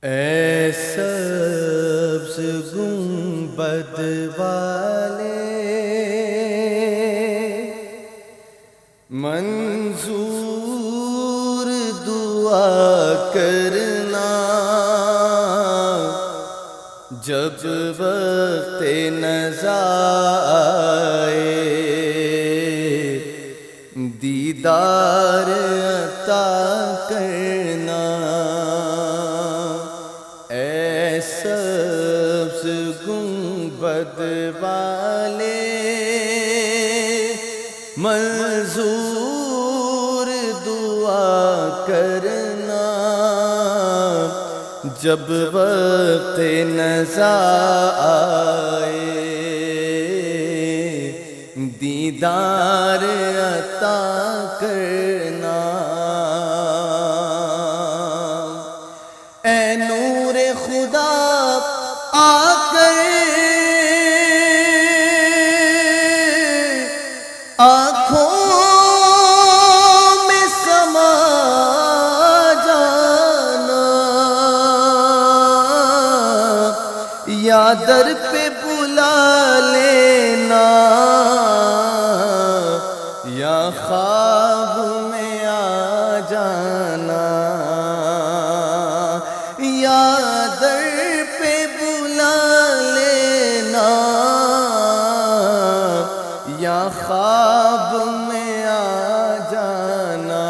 اے سبز گنبد والے منظور دعا کرنا، جب وقت نزا آئے دیدار عطا کرنا۔ اے سبز گنبد والے منظور دعا کرنا، جب وقت نزا آئے دیدار عطا کرنا۔ اے نور خدا آ کر آنکھوں میں سما جانا، یا در پہ بلا لینا، یا خواب میں آ جانا، یا در پہ بلا لینا، یا خواب میں آ جانا۔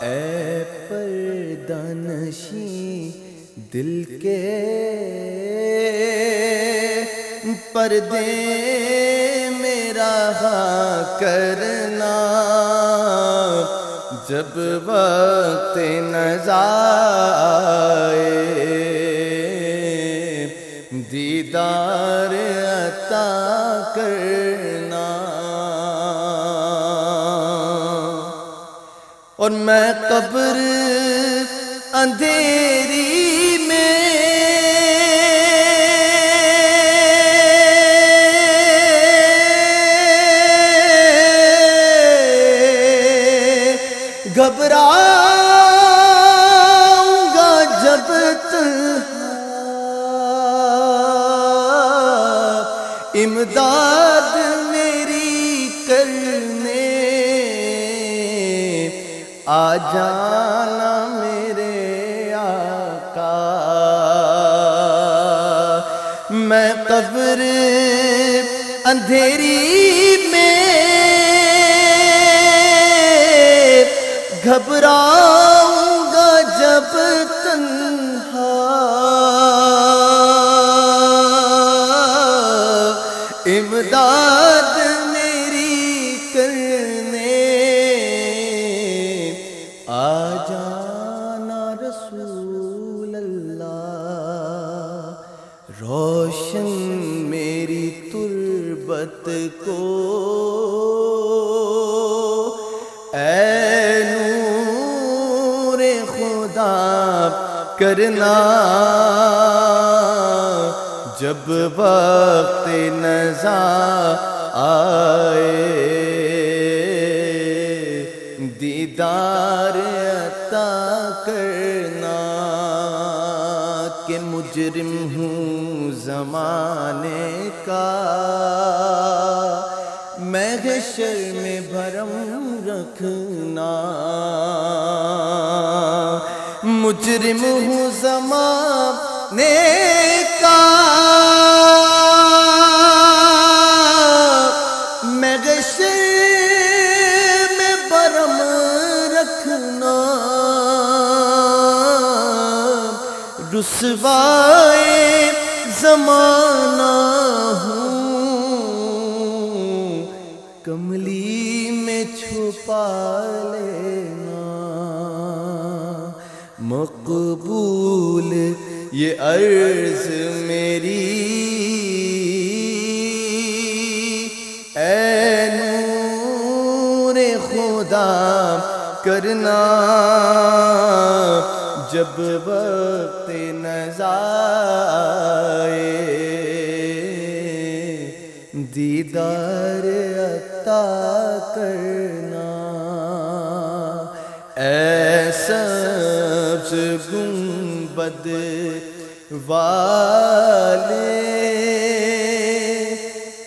اے پردہ نشیں دل کے پردے میرا کرنا، جب وقت نزا آئے دیدار عطا کرنا۔ اور میں قبر اندھیری میں گھبراؤں گا جب امداد میری کرنے آ جانا میرے آقا۔ میں قبر اندھیری میں گھبراؤں گا جب تنہا، امداد میری کرنے آ جانا رسول اللہ۔ روشن میری تربت کو اے نور خدا کرنا، جب وقت نزا آئے دیدار عطا کرنا۔ کہ مجرم ہوں زمانے کا، میں حشر میں بھرم رکھنا، مجرم ہوں زمانے کا، میں حشر میں بھرم رکھنا، رسوائے زمانہ ہوں، کملی میں چھپا لینا، مقبول یہ عرض میری اے نور خدا کرنا، جب وقت نزا آئے دیدار عطا کرنا۔ اے سبز گنبد محمد والے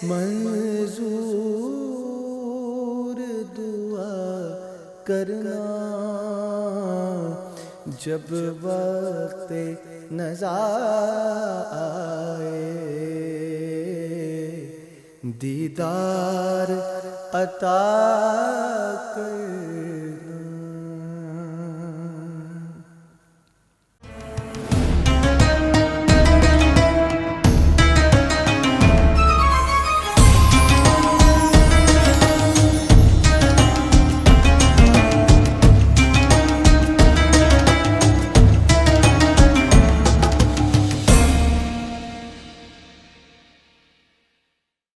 منظور دعا کرنا جب وقت نزا آئے دیدار عطا